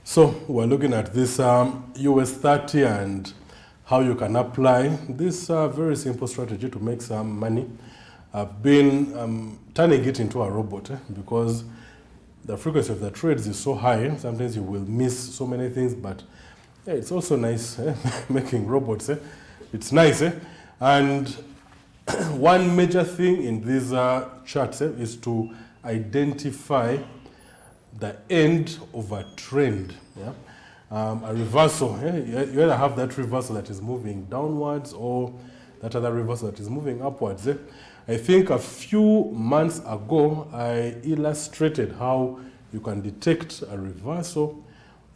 So we're looking at this US 30 and how you can apply this very simple strategy to make some money. I've been turning it into a robot because the frequency of the trades is so high. Sometimes you will miss so many things, but yeah, it's also nice making robots. It's nice. And one major thing in these charts is to identify the end of a trend. Yeah? A reversal. You either have that reversal that is moving downwards or that other reversal that is moving upwards. I think a few months ago I illustrated how you can detect a reversal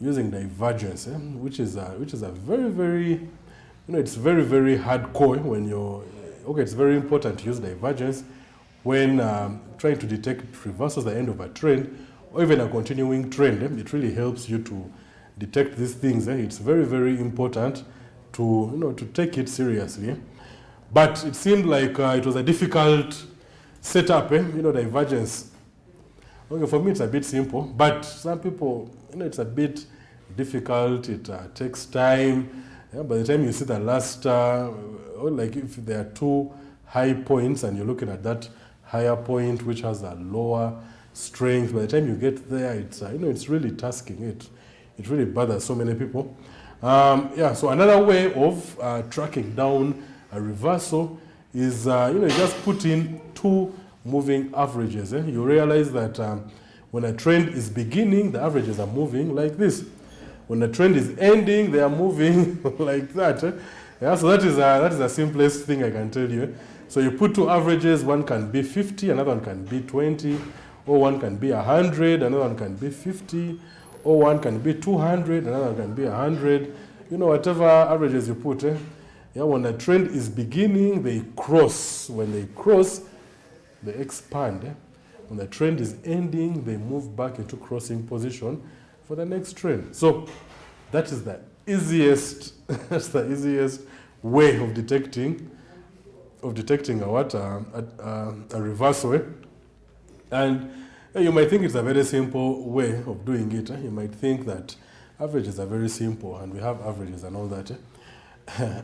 using divergence, which is a very it's very hardcore when you're it's very important to use divergence when trying to detect reversals at the end of a trend or even a continuing trend. It really helps you to detect these things. It's very important to to take it seriously. But it seemed like it was a difficult setup. Divergence. Okay, for me it's a bit simple, but some people, it's a bit difficult. It takes time. Yeah, by the time you see the last, like if there are two high points and you're looking at that higher point which has a lower strength, by the time you get there, it's it's really tasking. It really bothers so many people. So another way of tracking down a reversal is you just put in two moving averages. You realize that when a trend is beginning, the averages are moving like this. When the trend is ending, they are moving like that. Yeah, so that is the simplest thing I can tell you. So you put two averages, one can be 50, another one can be 20, or one can be 100, another one can be 50, or one can be 200, another one can be 100. Whatever averages you put. Yeah, when the trend is beginning, they cross. When they cross, they expand. When the trend is ending, they move back into crossing position for the next trend. So that is the easiest that's the easiest way of detecting a reversal. And you might think it's a very simple way of doing it. You might think that averages are very simple and we have averages and all that.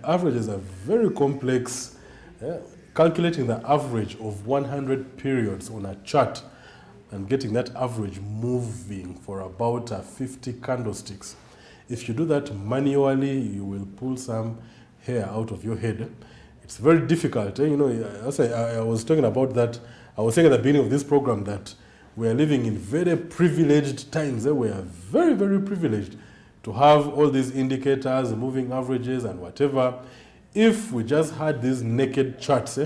Averages are very complex. Calculating the average of 100 periods on a chart and getting that average moving for about 50 candlesticks. If you do that manually, you will pull some hair out of your head. It's very difficult. As I was talking about that, I was saying at the beginning of this program that we are living in very privileged times. We are very privileged to have all these indicators, moving averages and whatever. If we just had these naked charts,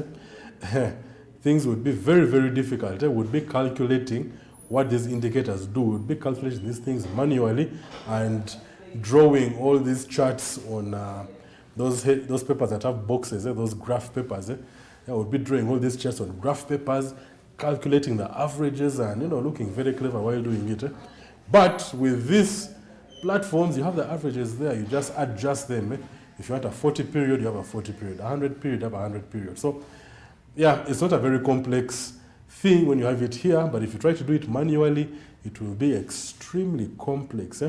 things would be very difficult. Would be calculating what these indicators do. Would be calculating these things manually and drawing all these charts on those papers that have boxes, those graph papers. Would be drawing all these charts on graph papers, calculating the averages and looking very clever while doing it. But with these platforms, you have the averages there. You just adjust them. If you want a 40 period, you have a 40 period. 100 period, you have a 100 period. So yeah, it's not a very complex thing when you have it here, but if you try to do it manually, it will be extremely complex.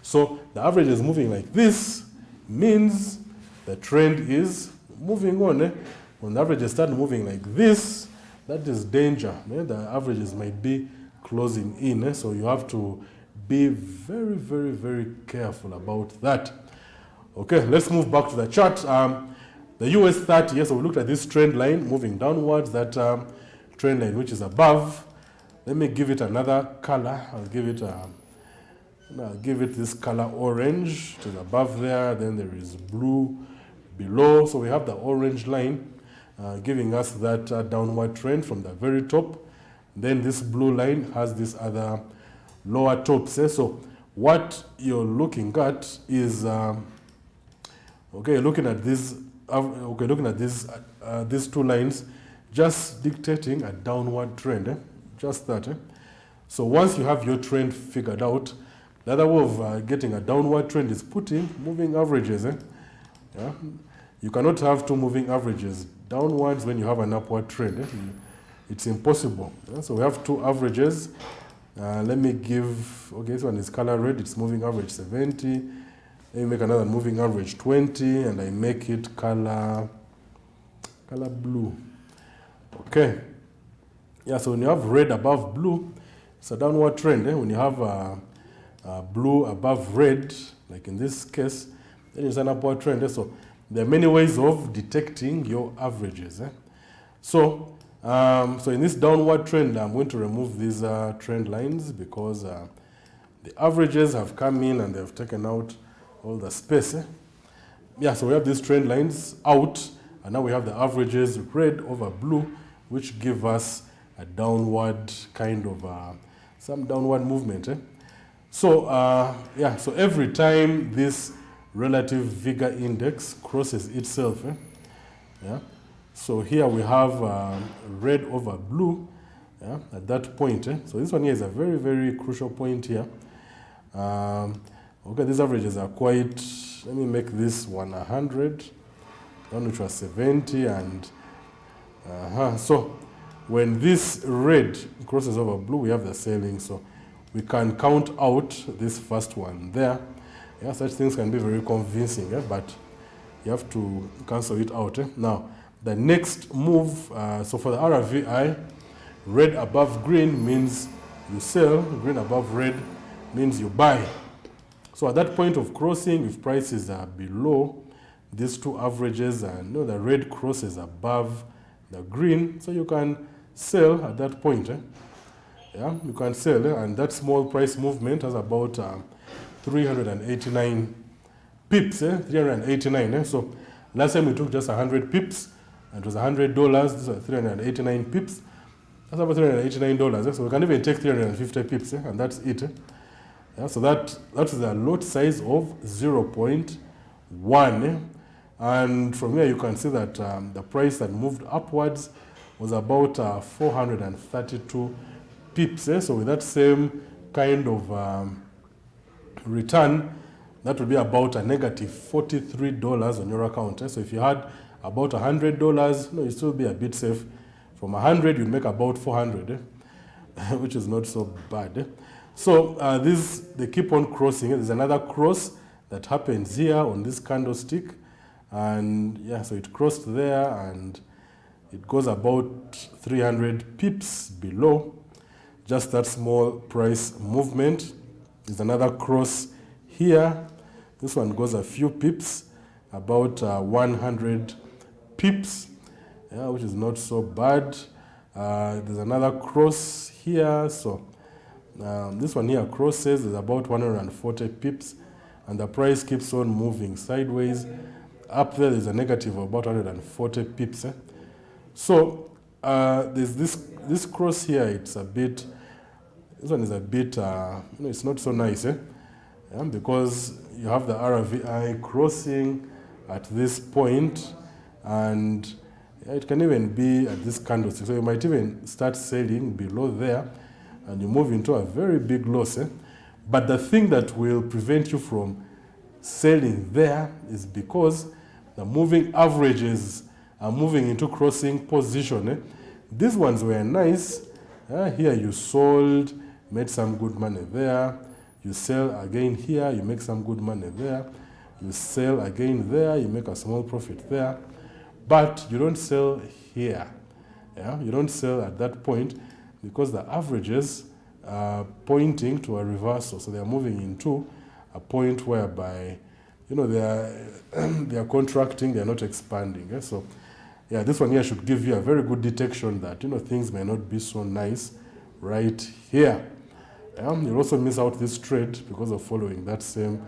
So the average is moving like this, means the trend is moving on. When the averages start moving like this, that is danger. The averages might be closing in. So you have to be very careful about that. Okay, let's move back to the chart. The US 30, so we looked at this trend line moving downwards, that trend line which is above. Let me give it another color. I'll give it this color orange. It is above there, then there is blue below. So we have the orange line giving us that downward trend from the very top. Then this blue line has this other lower tops. So what you're looking at is looking at this. Looking at these two lines, just dictating a downward trend. Just that. So once you have your trend figured out, the other way of getting a downward trend is putting moving averages. Yeah? You cannot have two moving averages downwards when you have an upward trend. It's impossible. Yeah? So we have two averages. Let me give, okay, this one is color red, it's moving average 70. Let me make another moving average 20, and I make it color blue. Okay. Yeah, so when you have red above blue, it's a downward trend. When you have blue above red, like in this case, then it's an upward trend. So there are many ways of detecting your averages. So in this downward trend, I'm going to remove these trend lines because the averages have come in and they've taken out all the space. Yeah, so we have these trend lines out, and now we have the averages red over blue, which give us a downward kind of some downward movement. So yeah, so every time this relative vigor index crosses itself, yeah. So here we have red over blue, yeah, at that point. So this one here is a very, very crucial point here. Okay, these averages are quite, let me make this one 100, one which was 70, and so when this red crosses over blue, we have the selling, so we can count out this first one there. Yeah, such things can be very convincing, but you have to cancel it out. Now, the next move, so for the RVI, red above green means you sell, green above red means you buy. So at that point of crossing, if prices are below these two averages and the red crosses above the green, so you can sell at that point. Yeah, you can sell, and that small price movement has about 389 pips. 389. So last time we took just 100 pips, and it was $100. These are 389 pips. That's about $389. So we can even take 350 pips, and that's it. Yeah, so that is a lot size of 0.1. And from here you can see that the price that moved upwards was about 432 pips. So with that same kind of return, that would be about a negative $43 on your account. So if you had about $100, you'd still be a bit safe. From 100, you'd make about 400, which is not so bad. So they keep on crossing. There's another cross that happens here on this candlestick. And yeah, so it crossed there and it goes about 300 pips below. Just that small price movement. There's another cross here. This one goes a few pips, about 100 pips, yeah, which is not so bad. There's another cross here. So this one here crosses, there's about 140 pips, and the price keeps on moving sideways. Up there's a negative of about 140 pips. So there's this cross here, it's a bit, this one is a bit, it's not so nice, yeah, because you have the RVI crossing at this point, and it can even be at this candlestick. So you might even start selling below there, and you move into a very big loss. But the thing that will prevent you from selling there is because the moving averages are moving into crossing position. These ones were nice. Here you sold, made some good money there. You sell again here, you make some good money there. You sell again there, you make a small profit there. But you don't sell here. Yeah? You don't sell at that point because the averages are pointing to a reversal. So they are moving into a point whereby they are contracting, they are not expanding. Yeah? So yeah, this one here should give you a very good detection that things may not be so nice right here. Yeah? You'll also miss out this trade because of following that same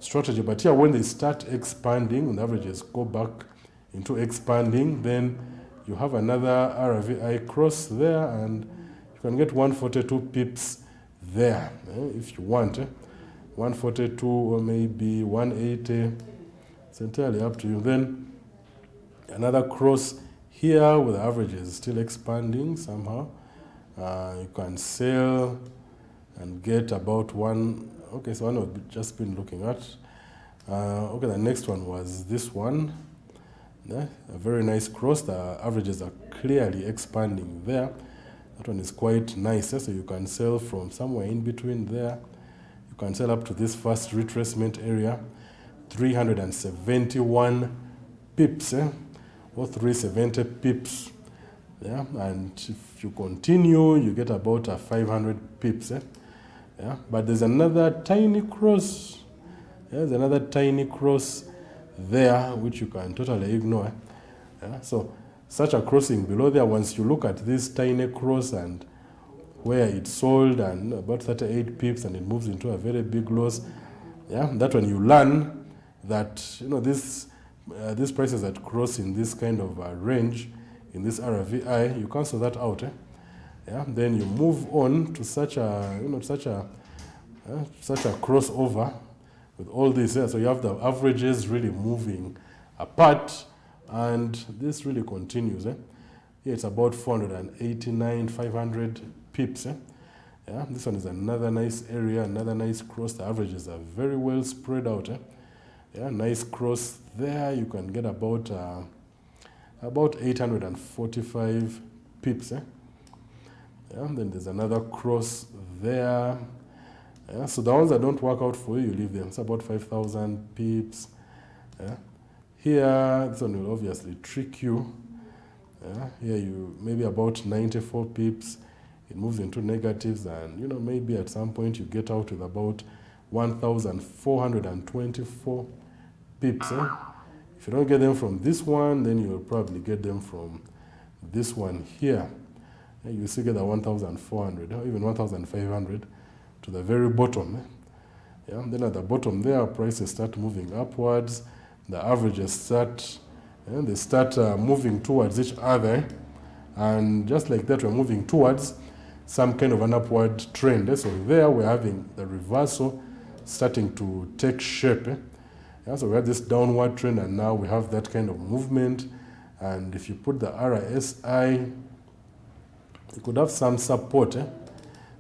strategy. But here, when they start expanding, when the averages go back into expanding, then you have another RVI cross there, and you can get 142 pips there if you want. 142 or maybe 180. It's entirely up to you. Then another cross here where the average is still expanding somehow. You can sell and get about one. Okay, so one I've just been looking at. Okay, the next one was this one. Yeah, a very nice cross. The averages are clearly expanding there. That one is quite nice, so you can sell from somewhere in between there. You can sell up to this first retracement area, 371 pips, or 370 pips. Yeah, and if you continue, you get about 500 pips. Yeah, but there's another tiny cross. Yeah, there's another tiny cross there, which you can totally ignore. Yeah, so such a crossing below there, once you look at this tiny cross and where it sold and about 38 pips and it moves into a very big loss, yeah, that when you learn that, these prices that cross in this kind of range, in this RVI, you cancel that out. Yeah, then you move on to such a crossover with all this. So you have the averages really moving apart, and this really continues. Here it's about 489, 500 pips. Yeah, this one is another nice area, another nice cross. The averages are very well spread out. Yeah, nice cross there. You can get about 845 pips. Yeah, then there's another cross there. Yeah, so the ones that don't work out for you, you leave them. It's about 5,000 pips. Yeah. Here, this one will obviously trick you. Yeah. Here you maybe about 94 pips. It moves into negatives, and maybe at some point you get out with about 1,424 pips. If you don't get them from this one, then you'll probably get them from this one here. Yeah, you still get the 1,400 or even 1,500 to the very bottom. Yeah, then at the bottom there, prices start moving upwards. The averages start moving towards each other, and just like that, we're moving towards some kind of an upward trend. So there we're having the reversal starting to take shape. Yeah, so we have this downward trend, and now we have that kind of movement. And if you put the RSI, you could have some support.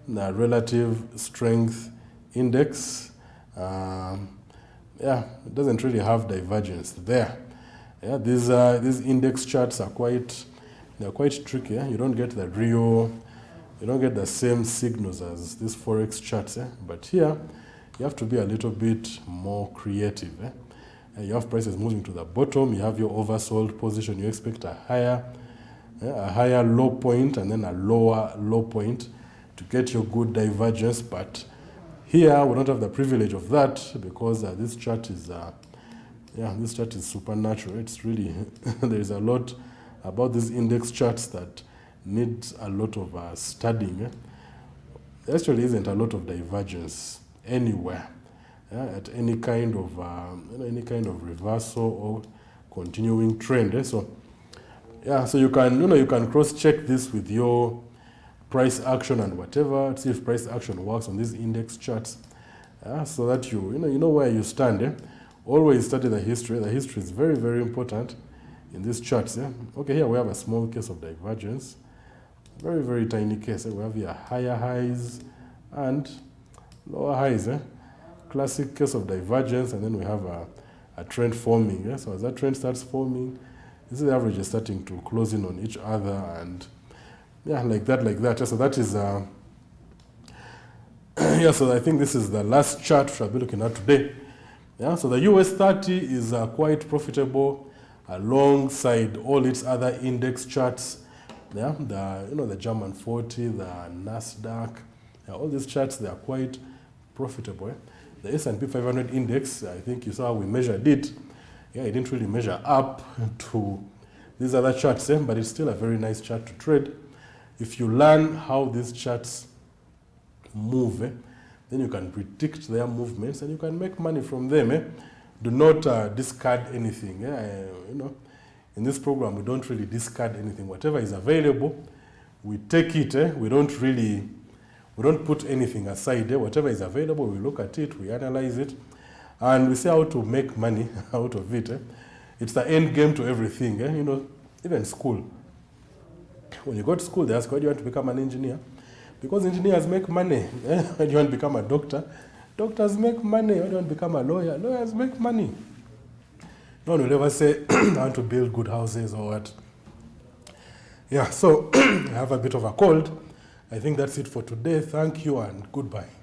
The relative strength index, it doesn't really have divergence there. Yeah, these index charts are quite tricky. You don't get the same signals as these Forex charts. But here, you have to be a little bit more creative. You have prices moving to the bottom. You have your oversold position. You expect a higher low point and then a lower low point to get your good divergence. But here we don't have the privilege of that, because this chart is supernatural. It's really there is a lot about these index charts that needs a lot of studying. There actually isn't a lot of divergence anywhere at any kind of reversal or continuing trend. So you can cross check this with your price action and whatever, see if price action works on these index charts, so that you know where you stand. Always study the history. The history is very, very important in these charts. Okay, here we have a small case of divergence, very, very tiny case. We have here higher highs and lower highs. Classic case of divergence, and then we have a trend forming. So as that trend starts forming, this is the average is starting to close in on each other, and like that. So that is so I think this is the last chart we'll be looking at today. So the US 30 is quite profitable alongside all its other index charts. The German 40, the Nasdaq, all these charts, they are quite profitable. The S&P 500 index, I think you saw how we measured it. It didn't really measure up to these other charts, but it's still a very nice chart to trade. If you learn how these charts move, then you can predict their movements and you can make money from them. Do not discard anything. In this program, we don't really discard anything. Whatever is available, we take it. We don't put anything aside. Whatever is available, we look at it, we analyze it, and we see how to make money out of it. It's the end game to everything. Even school. When you go to school, they ask, why do you want to become an engineer? Because engineers make money. Why do you want to become a doctor? Doctors make money. Why do you want to become a lawyer? Lawyers make money. No one will ever say, I want to build good houses or what. So I have a bit of a cold. I think that's it for today. Thank you and goodbye.